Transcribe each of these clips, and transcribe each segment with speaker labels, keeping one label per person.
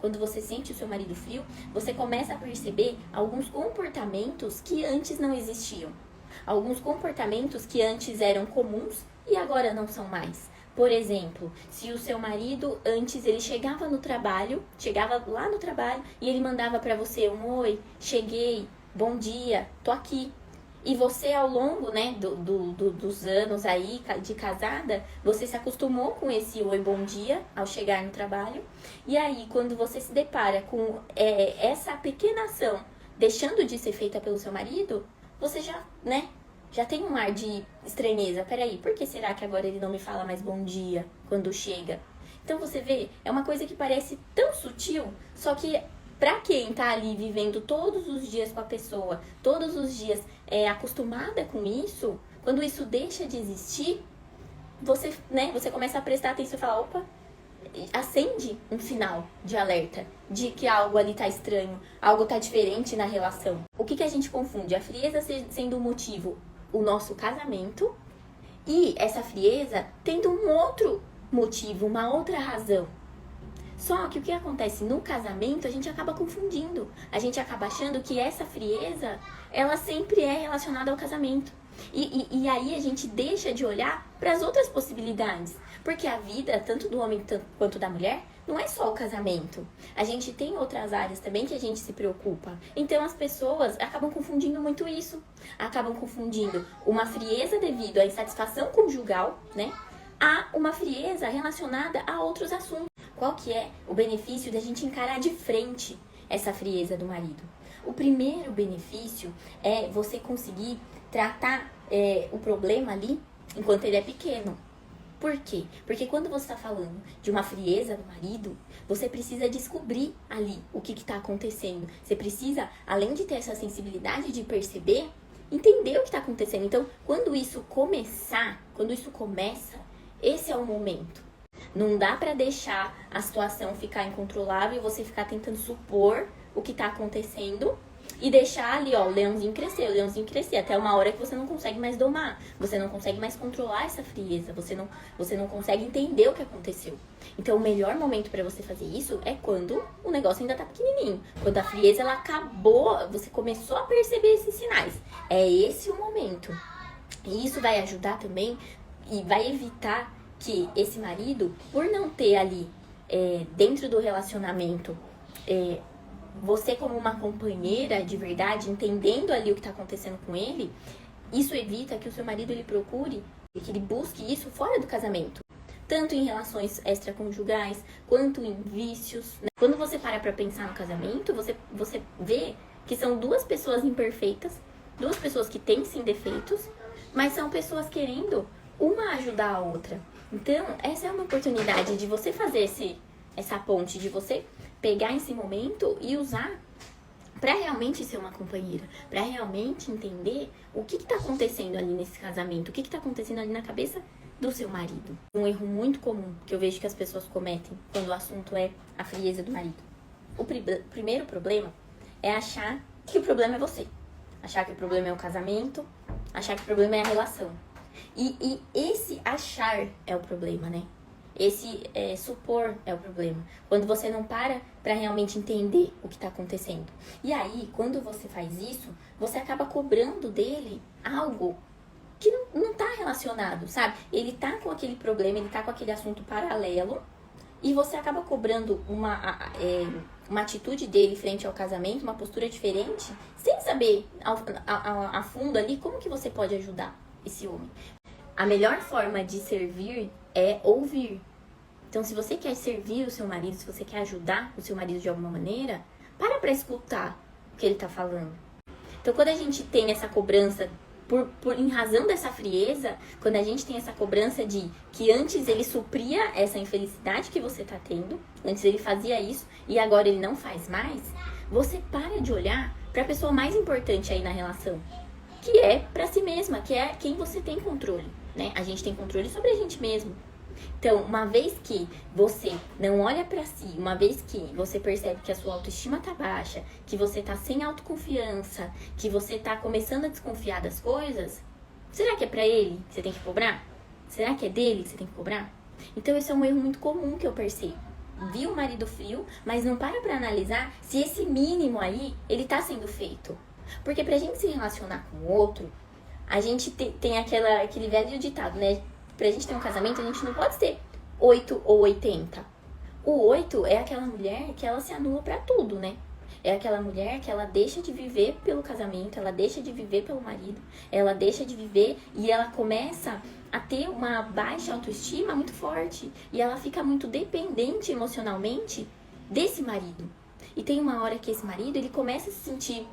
Speaker 1: quando você sente o seu marido frio, você começa a perceber alguns comportamentos que antes não existiam. Alguns comportamentos que antes eram comuns e agora não são mais. Por exemplo, se o seu marido antes ele chegava lá no trabalho e ele mandava para você um oi, cheguei, bom dia, tô aqui. E você ao longo, né, dos anos aí de casada, você se acostumou com esse oi, bom dia ao chegar no trabalho. E aí, quando você se depara com essa pequena ação deixando de ser feita pelo seu marido, você já tem um ar de estranheza. Peraí, por que será que agora ele não me fala mais bom dia quando chega? Então você vê, é uma coisa que parece tão sutil, só que pra quem tá ali vivendo todos os dias com a pessoa, todos os dias acostumada com isso, quando isso deixa de existir, você começa a prestar atenção e fala, opa, acende um sinal de alerta de que algo ali tá estranho, algo tá diferente na relação. O que a gente confunde? A frieza sendo o motivo, o nosso casamento, e essa frieza tendo um outro motivo, uma outra razão. Só que o que acontece no casamento, a gente acaba confundindo. A gente acaba achando que essa frieza, ela sempre é relacionada ao casamento. E aí a gente deixa de olhar para as outras possibilidades. Porque a vida, tanto do homem quanto da mulher, não é só o casamento. A gente tem outras áreas também que a gente se preocupa. Então as pessoas acabam confundindo muito isso. Acabam confundindo uma frieza devido à insatisfação conjugal, né? A uma frieza relacionada a outros assuntos. Qual que é o benefício da gente encarar de frente essa frieza do marido? O primeiro benefício é você conseguir tratar o problema ali enquanto ele é pequeno. Por quê? Porque quando você está falando de uma frieza do marido, você precisa descobrir ali o que está acontecendo. Você precisa, além de ter essa sensibilidade de perceber, entender o que está acontecendo. Então, quando isso começa, esse é o momento. Não dá pra deixar a situação ficar incontrolável e você ficar tentando supor o que tá acontecendo e deixar ali, ó, o leãozinho crescer, até uma hora que você não consegue mais domar, você não consegue mais controlar essa frieza, você não consegue entender o que aconteceu. Então, o melhor momento pra você fazer isso é quando o negócio ainda tá pequenininho, quando a frieza ela acabou, você começou a perceber esses sinais. É esse o momento. E isso vai ajudar também e vai evitar que esse marido, por não ter ali dentro do relacionamento você como uma companheira de verdade, entendendo ali o que está acontecendo com ele, isso evita que o seu marido ele procure e que ele busque isso fora do casamento. Tanto em relações extraconjugais, quanto em vícios, né? Quando você para pensar no casamento, você vê que são duas pessoas imperfeitas, duas pessoas que têm sim defeitos, mas são pessoas querendo uma ajudar a outra. Então, essa é uma oportunidade de você fazer essa ponte, de você pegar esse momento e usar para realmente ser uma companheira, para realmente entender o que está acontecendo ali nesse casamento, o que está acontecendo ali na cabeça do seu marido. Um erro muito comum que eu vejo que as pessoas cometem quando o assunto é a frieza do marido. O primeiro problema é achar que o problema é você, achar que o problema é o casamento, achar que o problema é a relação. E esse achar é o problema, né? Esse supor é o problema. Quando você não para realmente entender o que está acontecendo. E aí, quando você faz isso, você acaba cobrando dele algo que não tá relacionado, sabe? Ele tá com aquele problema, ele tá com aquele assunto paralelo. E você acaba cobrando uma atitude dele frente ao casamento, uma postura diferente, sem saber a fundo ali como que você pode ajudar esse homem. A melhor forma de servir é ouvir. Então, se você quer servir o seu marido, se você quer ajudar o seu marido de alguma maneira, para escutar o que ele tá falando. Então, quando a gente tem essa cobrança, em razão dessa frieza, quando a gente tem essa cobrança de que antes ele supria essa infelicidade que você tá tendo, antes ele fazia isso e agora ele não faz mais, você para de olhar para a pessoa mais importante aí na relação, que é para si mesma, que é quem você tem controle, né? A gente tem controle sobre a gente mesmo. Então, uma vez que você não olha pra si, uma vez que você percebe que a sua autoestima tá baixa, que você tá sem autoconfiança, que você tá começando a desconfiar das coisas, será que é pra ele que você tem que cobrar? Será que é dele que você tem que cobrar? Então, esse é um erro muito comum que eu percebo. viu o marido frio, mas não para analisar se esse mínimo aí, ele tá sendo feito. Porque pra gente se relacionar com o outro, a gente tem aquele velho ditado, né? Pra gente ter um casamento, a gente não pode ser 8 ou 80. O 8 é aquela mulher que ela se anula pra tudo, né? É aquela mulher que ela deixa de viver pelo casamento, ela deixa de viver pelo marido, ela deixa de viver e ela começa a ter uma baixa autoestima muito forte. E ela fica muito dependente emocionalmente desse marido. E tem uma hora que esse marido, ele começa a se sentir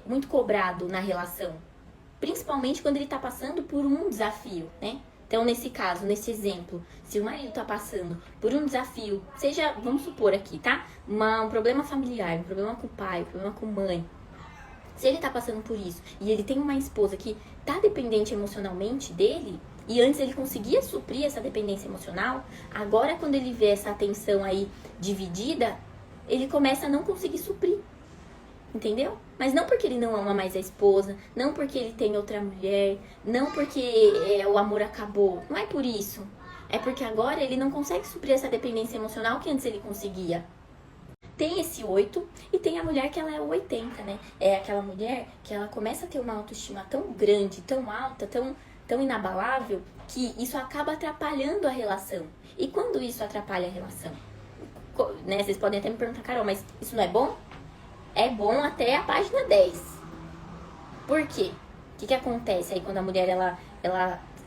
Speaker 1: muito cobrado na relação. Principalmente quando ele tá passando por um desafio, né? Então, nesse caso, nesse exemplo, se o marido tá passando por um desafio, seja, vamos supor aqui, tá? Um problema familiar, um problema com o pai, um problema com a mãe. Se ele tá passando por isso e ele tem uma esposa que tá dependente emocionalmente dele, e antes ele conseguia suprir essa dependência emocional, agora quando ele vê essa atenção aí dividida, ele começa a não conseguir suprir. Entendeu? Mas não porque ele não ama mais a esposa, não porque ele tem outra mulher, não porque o amor acabou. Não é por isso. É porque agora ele não consegue suprir essa dependência emocional que antes ele conseguia. Tem esse 8 e tem a mulher que ela é o 80, né? É aquela mulher que ela começa a ter uma autoestima tão grande, tão alta, tão inabalável, que isso acaba atrapalhando a relação. E quando isso atrapalha a relação? Né? Vocês podem até me perguntar, Carol, mas isso não é bom? É bom até a página 10. Por quê? O que acontece aí quando a mulher,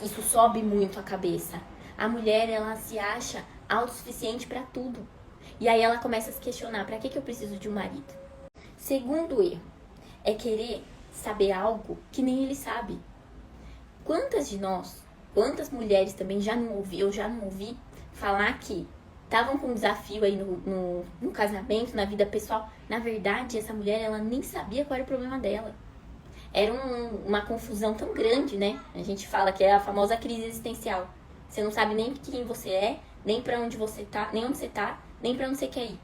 Speaker 1: isso sobe muito a cabeça? A mulher, ela se acha autossuficiente pra tudo. E aí ela começa a se questionar, pra que eu preciso de um marido? Segundo erro, é querer saber algo que nem ele sabe. Quantas de nós, quantas mulheres também eu já não ouvi falar que estavam com um desafio aí no casamento, na vida pessoal. Na verdade, essa mulher, ela nem sabia qual era o problema dela. Era uma confusão tão grande, né? A gente fala que é a famosa crise existencial. Você não sabe nem quem você é, nem pra onde você tá, nem onde você tá, nem pra onde você quer ir.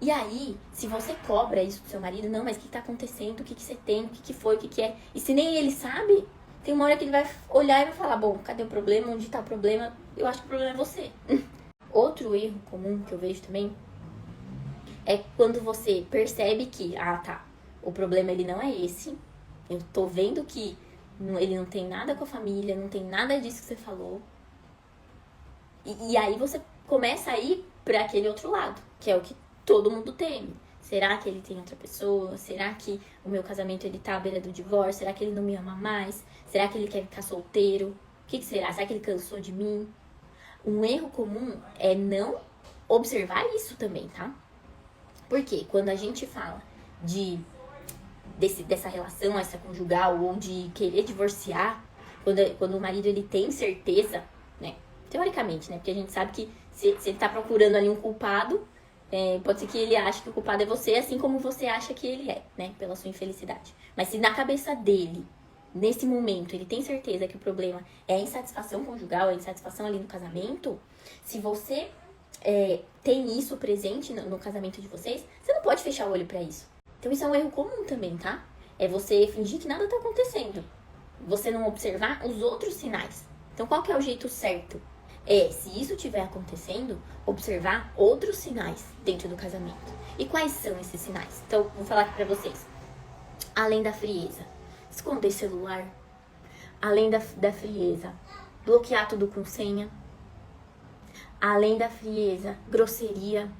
Speaker 1: E aí, se você cobra isso do seu marido, não, mas o que tá acontecendo? O que você tem? O que foi? O que é? E se nem ele sabe, tem uma hora que ele vai olhar e vai falar, bom, cadê o problema? Onde tá o problema? Eu acho que o problema é você. Outro erro comum que eu vejo também é quando você percebe que, o problema ele não é esse. Eu tô vendo que ele não tem nada com a família, não tem nada disso que você falou. E aí você começa a ir pra aquele outro lado, que é o que todo mundo teme. Será que ele tem outra pessoa? Será que o meu casamento ele tá à beira do divórcio? Será que ele não me ama mais? Será que ele quer ficar solteiro? O que será? Será que ele cansou de mim? Um erro comum é não observar isso também, tá? Porque quando a gente fala dessa relação extraconjugal ou de querer divorciar, quando o marido ele tem certeza, né? Teoricamente, né? Porque a gente sabe que se ele tá procurando ali um culpado, pode ser que ele ache que o culpado é você, assim como você acha que ele é, né? Pela sua infelicidade. Mas se na cabeça dele, nesse momento, ele tem certeza que o problema é a insatisfação conjugal, a insatisfação ali no casamento, se você tem isso presente no casamento de vocês, você não pode fechar o olho pra isso. Então isso é um erro comum também, tá? É você fingir que nada tá acontecendo. Você não observar os outros sinais. Então qual que é o jeito certo? Se isso estiver acontecendo, observar outros sinais dentro do casamento. E quais são esses sinais? Então, vou falar aqui pra vocês. Além da frieza, esconder celular. Além da frieza, bloquear tudo com senha. Além da frieza, grosseria,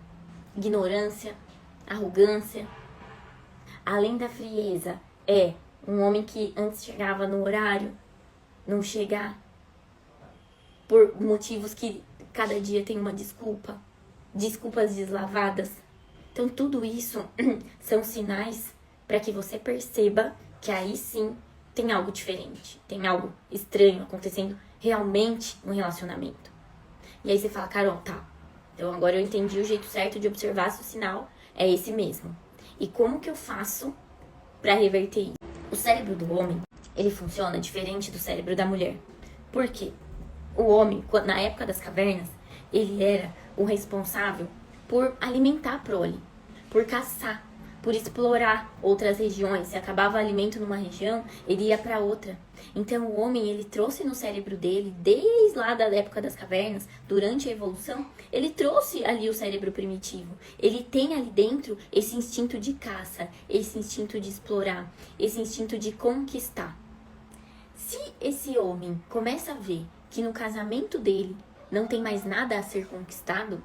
Speaker 1: ignorância, arrogância. Além da frieza, um homem que antes chegava no horário, não chegar. Por motivos que cada dia tem uma desculpa. Desculpas deslavadas. Então, tudo isso são sinais para que você perceba que aí sim tem algo diferente. Tem algo estranho acontecendo realmente no relacionamento. E aí você fala, Carol, tá. Então, agora eu entendi o jeito certo de observar se o sinal é esse mesmo. E como que eu faço para reverter isso? O cérebro do homem, ele funciona diferente do cérebro da mulher. Por quê? O homem, na época das cavernas, ele era o responsável por alimentar a prole, por caçar, por explorar outras regiões. Se acabava o alimento numa região, ele ia para outra. Então o homem, ele trouxe no cérebro dele, desde lá da época das cavernas, durante a evolução, ele trouxe ali o cérebro primitivo. Ele tem ali dentro esse instinto de caça, esse instinto de explorar, esse instinto de conquistar. Se esse homem começa a ver que no casamento dele não tem mais nada a ser conquistado,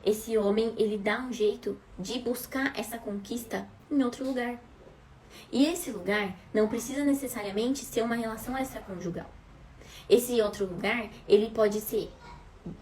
Speaker 1: esse homem, ele dá um jeito de buscar essa conquista em outro lugar. E esse lugar não precisa necessariamente ser uma relação extraconjugal. Esse outro lugar, ele pode ser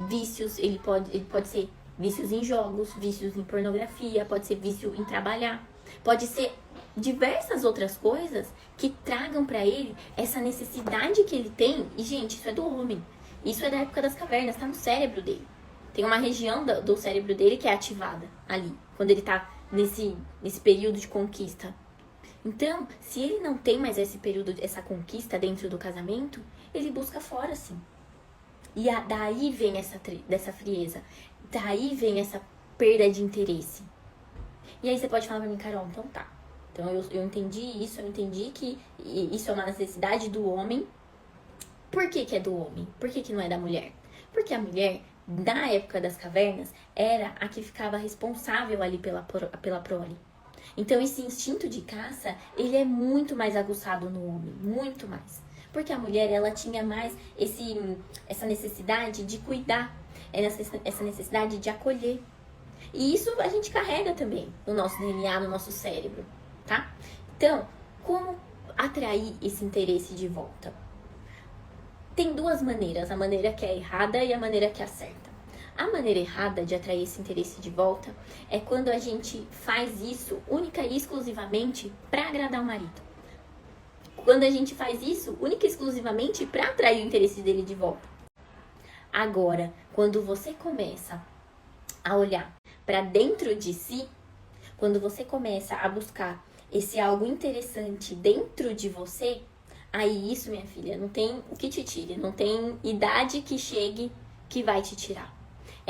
Speaker 1: vícios, ele pode ser vícios em jogos, vícios em pornografia, pode ser vício em trabalhar, pode ser diversas outras coisas que tragam para ele essa necessidade que ele tem. E, gente, isso é do homem. Isso é da época das cavernas, tá no cérebro dele. Tem uma região do cérebro dele que é ativada ali, quando ele tá nesse período de conquista. Então, se ele não tem mais esse período, essa conquista dentro do casamento, ele busca fora, sim. E daí vem dessa frieza, daí vem essa perda de interesse. E aí você pode falar pra mim, Carol, então tá. Então eu entendi isso, eu entendi que isso é uma necessidade do homem. Por que é do homem? Por que não é da mulher? Porque a mulher, na época das cavernas, era a que ficava responsável ali pela prole. Então esse instinto de caça, ele é muito mais aguçado no homem, muito mais. Porque a mulher, ela tinha mais essa necessidade de cuidar, essa necessidade de acolher. E isso a gente carrega também no nosso DNA, no nosso cérebro, tá? Então, como atrair esse interesse de volta? Tem duas maneiras, a maneira que é errada e a maneira que é certa. A maneira errada de atrair esse interesse de volta é quando a gente faz isso única e exclusivamente para agradar o marido. Quando a gente faz isso única e exclusivamente para atrair o interesse dele de volta. Agora, quando você começa a olhar para dentro de si, quando você começa a buscar esse algo interessante dentro de você, aí isso, minha filha, não tem o que te tire, não tem idade que chegue que vai te tirar.